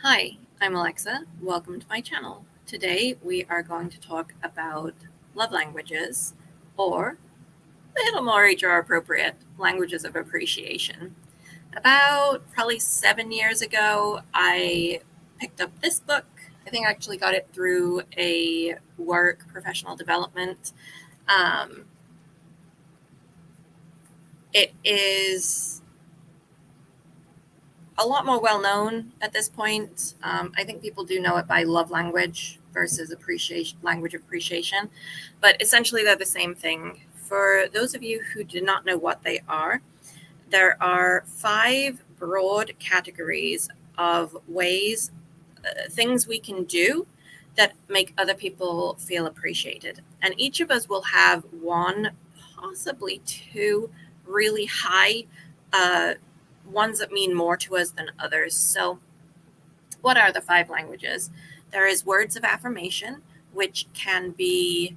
Hi, I'm Alexa. Welcome to my channel. Today we are going to talk about love languages, or a little more HR appropriate, languages of appreciation. About probably 7 years ago, I picked up this book. I think I actually got it through a work professional development. Um, it is a lot more well known at this point. I think people do know it by love language versus appreciation, language of appreciation, but essentially they're the same thing. For those of you who do not know what they are, there are 5 broad categories of ways, things we can do that make other people feel appreciated. And each of us will have one, possibly two really high ones that mean more to us than others. So, what are the 5 languages? There is words of affirmation, which can be,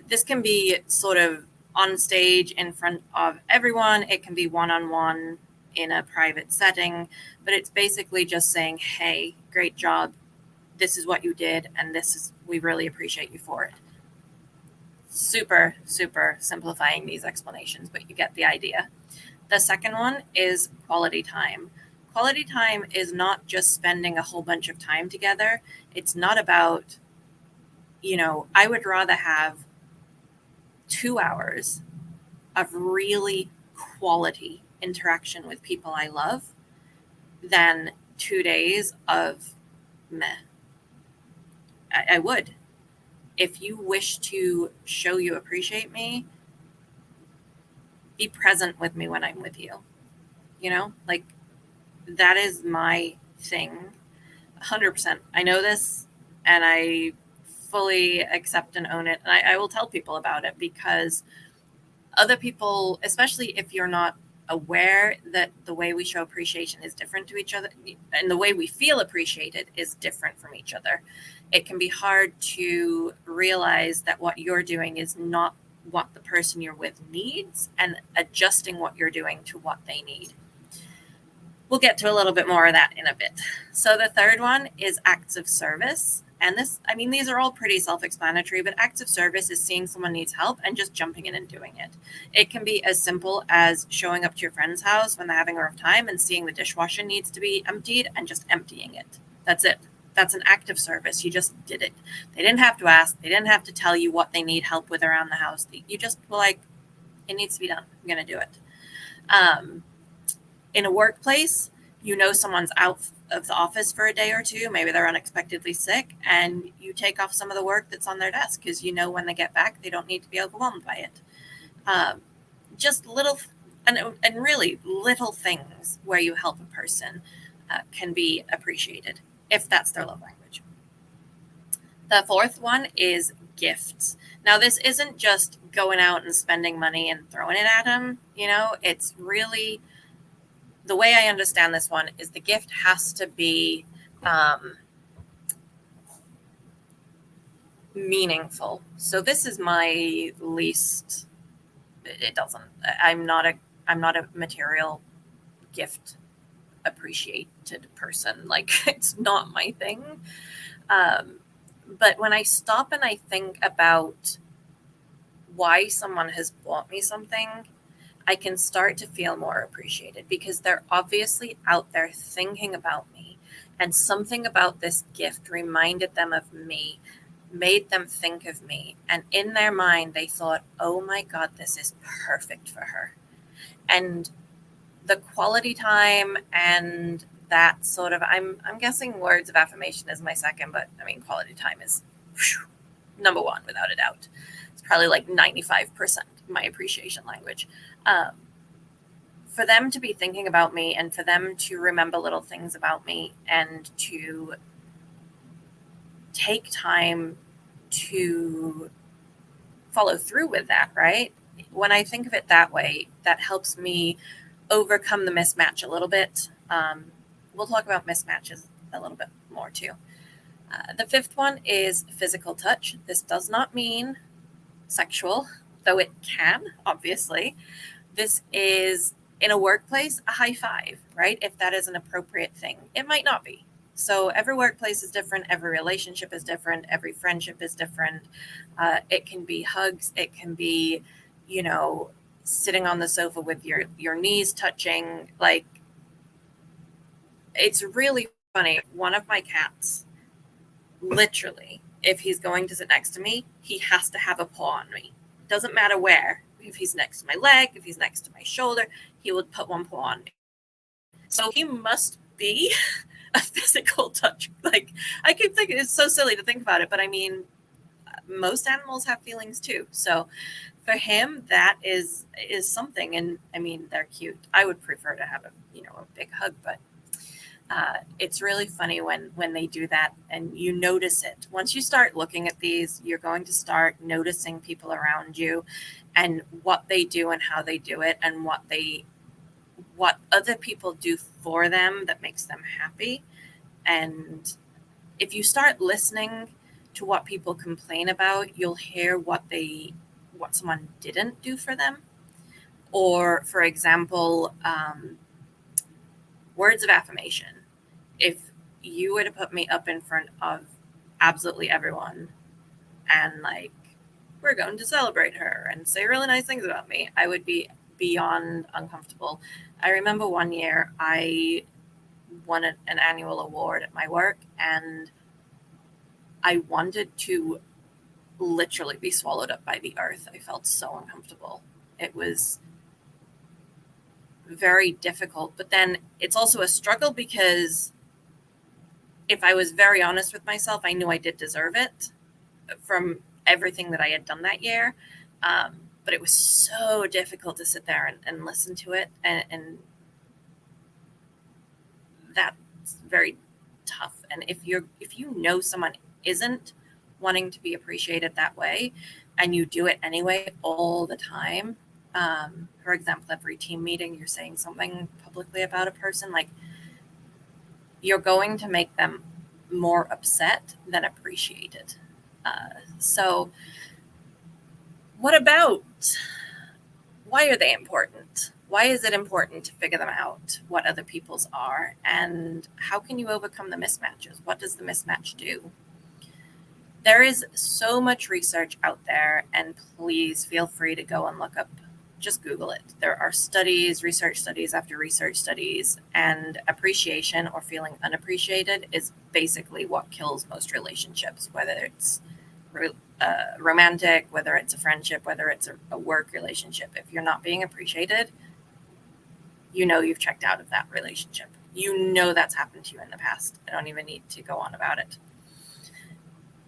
this can be sort of on stage in front of everyone. It can be one on one in a private setting, but it's basically just saying, hey, great job. This is what you did, and we really appreciate you for it. Super, super simplifying these explanations, but you get the idea. The second one is quality time. Quality time is not just spending a whole bunch of time together. It's not about, I would rather have 2 hours of really quality interaction with people I love than 2 days of meh. I would. If you wish to show you appreciate me, be present with me when I'm with you. Like, that is my thing. 100%. I know this, and I fully accept and own it. And I will tell people about it, because other people, especially if you're not aware that the way we show appreciation is different to each other, and the way we feel appreciated is different from each other, it can be hard to realize that what you're doing is not what the person you're with needs, and adjusting what you're doing to what they need. We'll get to a little bit more of that in a bit. So the third one is acts of service. And these are all pretty self-explanatory, but acts of service is seeing someone needs help and just jumping in and doing it. It can be as simple as showing up to your friend's house when they're having a rough time and seeing the dishwasher needs to be emptied and just emptying it. That's it. That's an act of service. You just did it. They didn't have to ask. They didn't have to tell you what they need help with around the house. You just were like, it needs to be done. I'm going to do it. In a workplace, someone's out of the office for a day or two, maybe they're unexpectedly sick, and you take off some of the work that's on their desk because when they get back, they don't need to be overwhelmed by it. Just little, and really little things where you help a person can be appreciated if that's their love language. The fourth one is gifts. Now, this isn't just going out and spending money and throwing it at them. It's really, the way I understand this one is the gift has to be meaningful. So this is my least. It doesn't. I'm not a material gift appreciated person. Like, it's not my thing. But when I stop and I think about why someone has bought me something, I can start to feel more appreciated, because they're obviously out there thinking about me, and something about this gift reminded them of me, made them think of me. And in their mind, they thought, oh my God, this is perfect for her. And the quality time and that sort of, I'm guessing words of affirmation is my second, but quality time is number one without a doubt. It's probably like 95% my appreciation language. For them to be thinking about me, and for them to remember little things about me, and to take time to follow through with that, right? When I think of it that way, that helps me overcome the mismatch a little bit. We'll talk about mismatches a little bit more too. The fifth one is physical touch. This does not mean sexual, though it can, obviously. This is, in a workplace, a high five, right? If that is an appropriate thing. It might not be. So every workplace is different, every relationship is different, every friendship is different. It can be hugs, it can be, you know, sitting on the sofa with your knees touching. Like, it's really funny. One of my cats, literally, if he's going to sit next to me, he has to have a paw on me. Doesn't matter where. If he's next to my leg, if he's next to my shoulder, he will put one paw on me. So he must be a physical touch. Like, I keep thinking it's so silly to think about it, but I mean, most animals have feelings too. So for him, that is something. And I mean, they're cute. I would prefer to have a big hug, but it's really funny when they do that and you notice it. Once you start looking at these, you're going to start noticing people around you and what they do and how they do it and what other people do for them that makes them happy. And if you start listening to what people complain about, you'll hear what someone didn't do for them. Or, for example, words of affirmation. If you were to put me up in front of absolutely everyone and like, we're going to celebrate her and say really nice things about me, I would be beyond uncomfortable. I remember one year I won an annual award at my work, and I wanted to literally be swallowed up by the earth. I felt so uncomfortable. It was very difficult, but then it's also a struggle because if I was very honest with myself, I knew I did deserve it from everything that I had done that year. But it was so difficult to sit there and listen to it. And that's very tough. And if you know someone isn't wanting to be appreciated that way, and you do it anyway all the time, for example, every team meeting, you're saying something publicly about a person, like, you're going to make them more upset than appreciated. So what about, why are they important? Why is it important to figure them out, what other people's are, and how can you overcome the mismatches? What does the mismatch do? There is so much research out there, and please feel free to go and look up, just Google it. There are studies, research studies after research studies, and appreciation or feeling unappreciated is basically what kills most relationships, whether it's romantic, whether it's a friendship, whether it's a work relationship. If you're not being appreciated, you've checked out of that relationship. That's happened to you in the past. I don't even need to go on about it.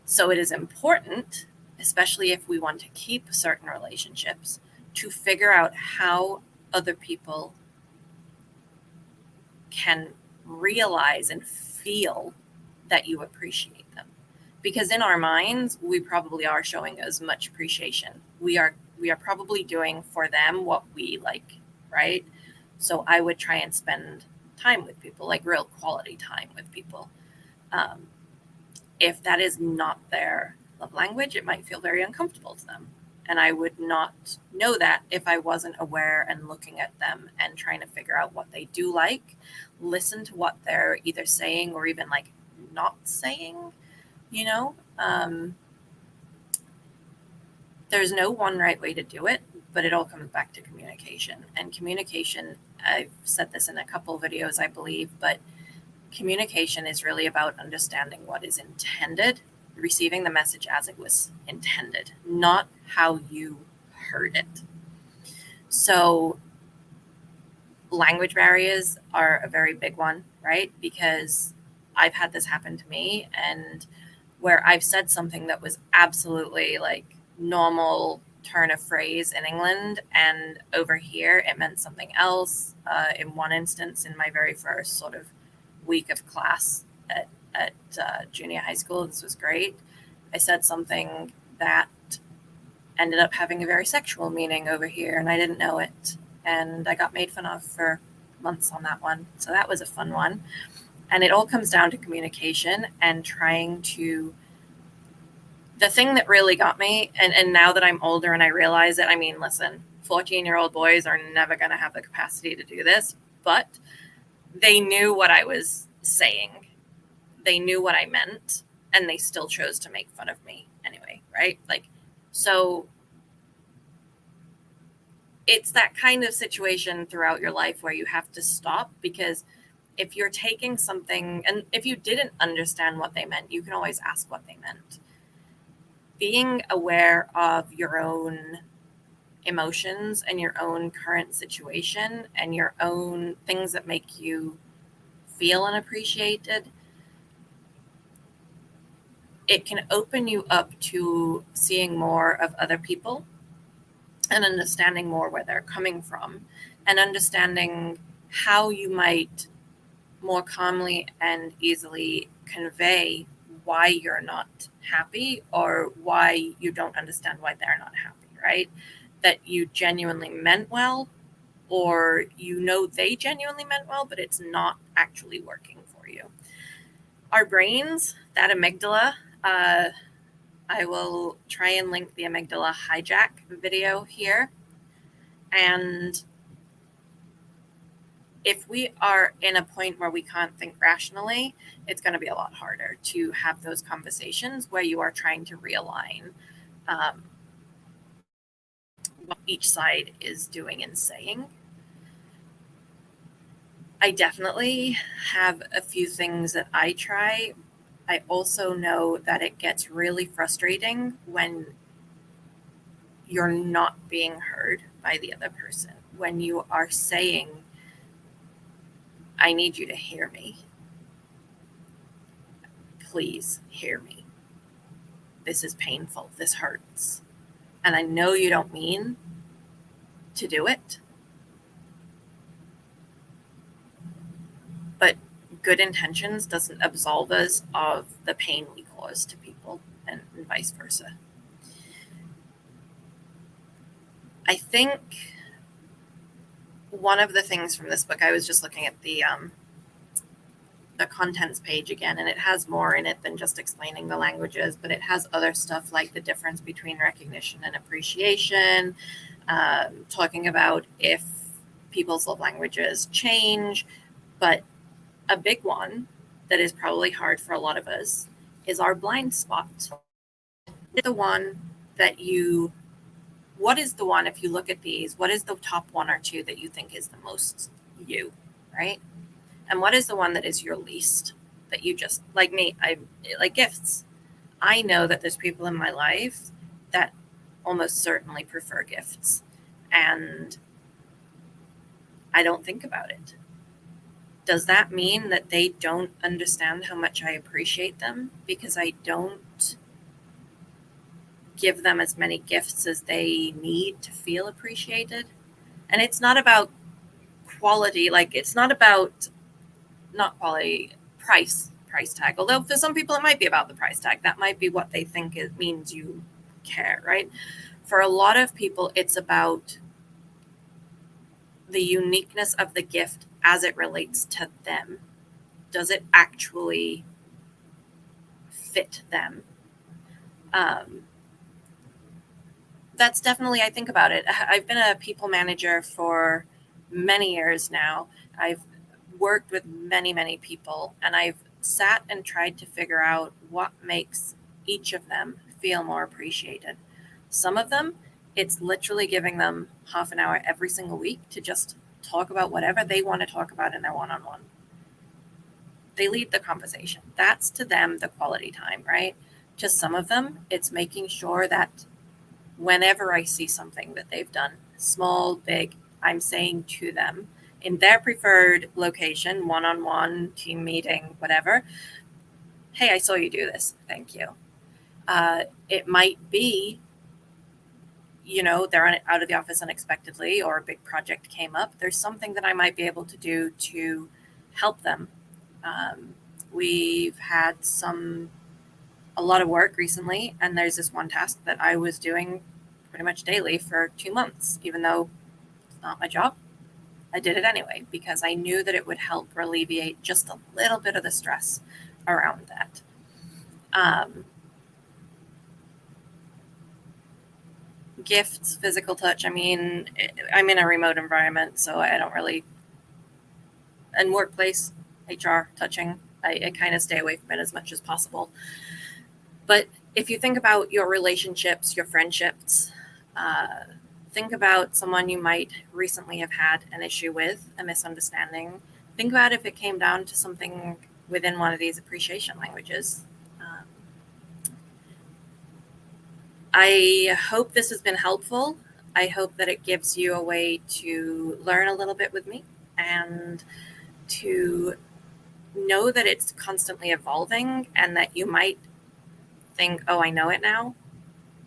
So it is important, especially if we want to keep certain relationships, to figure out how other people can realize and feel that you appreciate them. Because in our minds, we probably are showing as much appreciation. We are probably doing for them what we like, right? So I would try and spend time with people, like real quality time with people. If that is not their love language, it might feel very uncomfortable to them. And I would not know that if I wasn't aware and looking at them and trying to figure out what they do like, listen to what they're either saying or even like not saying, there's no one right way to do it, but it all comes back to communication. And communication, I've said this in a couple of videos, I believe, but communication is really about understanding what is intended, receiving the message as it was intended, not how you heard it. So language barriers are a very big one, right? Because I've had this happen to me, and where I've said something that was absolutely like normal turn of phrase in England, and over here it meant something else. In one instance, in my very first sort of week of class at junior high school, this was great. I said something that ended up having a very sexual meaning over here, and I didn't know it. And I got made fun of for months on that one. So that was a fun one. And it all comes down to communication and trying to, the thing that really got me, and now that I'm older and I realize it, I mean, listen, 14-year-old boys are never going to have the capacity to do this, but they knew what I was saying. they knew what I meant and they still chose to make fun of me anyway, right? Like, so it's that kind of situation throughout your life where you have to stop, because if you're taking something, and if you didn't understand what they meant, you can always ask what they meant. Being aware of your own emotions and your own current situation and your own things that make you feel unappreciated, it can open you up to seeing more of other people and understanding more where they're coming from, and understanding how you might more calmly and easily convey why you're not happy, or why you don't understand why they're not happy, right? That you genuinely meant well, or they genuinely meant well, but it's not actually working for you. Our brains, that amygdala, I will try and link the amygdala hijack video here. And if we are in a point where we can't think rationally, it's going to be a lot harder to have those conversations where you are trying to realign what each side is doing and saying. I definitely have a few things that I try. I also know that it gets really frustrating when you're not being heard by the other person, when you are saying, I need you to hear me. Please hear me. This is painful. This hurts. And I know you don't mean to do it, but good intentions doesn't absolve us of the pain we cause to people, and vice versa. I think one of the things from this book, I was just looking at the contents page again, and it has more in it than just explaining the languages, but it has other stuff like the difference between recognition and appreciation, talking about if people's love languages change. But a big one that is probably hard for a lot of us is our blind spot. The one that what is the one, if you look at these, what is the top one or two that you think is the most you, right? And what is the one that is your least, that you just, like me, I like gifts. I know that there's people in my life that almost certainly prefer gifts, and I don't think about it. Does that mean that they don't understand how much I appreciate them because I don't give them as many gifts as they need to feel appreciated? And it's not about quality, like it's not about, not quality, price tag. Although for some people it might be about the price tag. That might be what they think it means you care, right? For a lot of people, it's about the uniqueness of the gift as it relates to them. Does it actually fit them? That's definitely, I think about it. I've been a people manager for many years now. I've worked with many, many people, and I've sat and tried to figure out what makes each of them feel more appreciated. Some of them, it's literally giving them half an hour every single week to just talk about whatever they want to talk about in their one-on-one. They lead the conversation. That's to them the quality time, right? To some of them, it's making sure that whenever I see something that they've done, small, big, I'm saying to them in their preferred location, one-on-one, team meeting, whatever, hey, I saw you do this. Thank you. It might be, they're out of the office unexpectedly, or a big project came up. There's something that I might be able to do to help them. We've had a lot of work recently, and there's this one task that I was doing pretty much daily for 2 months, even though it's not my job. I did it anyway because I knew that it would help alleviate just a little bit of the stress around that. Gifts, physical touch. I mean, I'm in a remote environment, so I don't really, and workplace, HR, touching, I kind of stay away from it as much as possible. But if you think about your relationships, your friendships, think about someone you might recently have had an issue with, a misunderstanding. Think about if it came down to something within one of these appreciation languages. I hope this has been helpful. I hope that it gives you a way to learn a little bit with me and to know that it's constantly evolving and that you might think, oh, I know it now.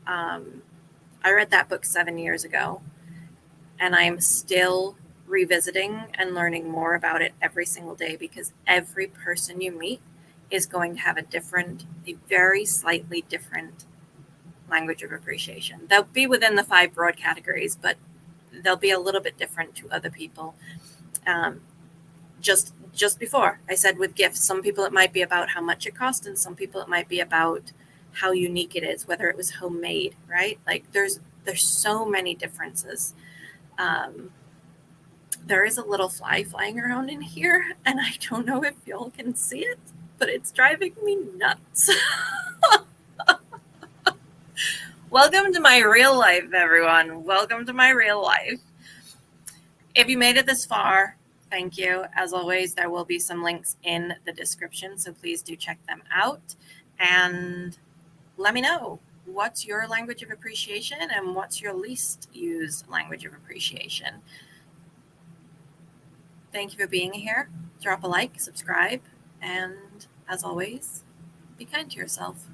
I read that book 7 years ago, and I'm still revisiting and learning more about it every single day, because every person you meet is going to have a very slightly different language of appreciation. They'll be within the 5 broad categories, but they'll be a little bit different to other people. Just before I said with gifts, some people it might be about how much it cost, and some people it might be about how unique it is, whether it was homemade, right? Like there's so many differences. There is a little fly flying around in here, and I don't know if y'all can see it, but it's driving me nuts. Welcome to my real life, everyone. Welcome to my real life. If you made it this far, thank you. As always, there will be some links in the description, so please do check them out. And let me know, what's your language of appreciation and what's your least used language of appreciation? Thank you for being here. Drop a like, subscribe, and as always, be kind to yourself.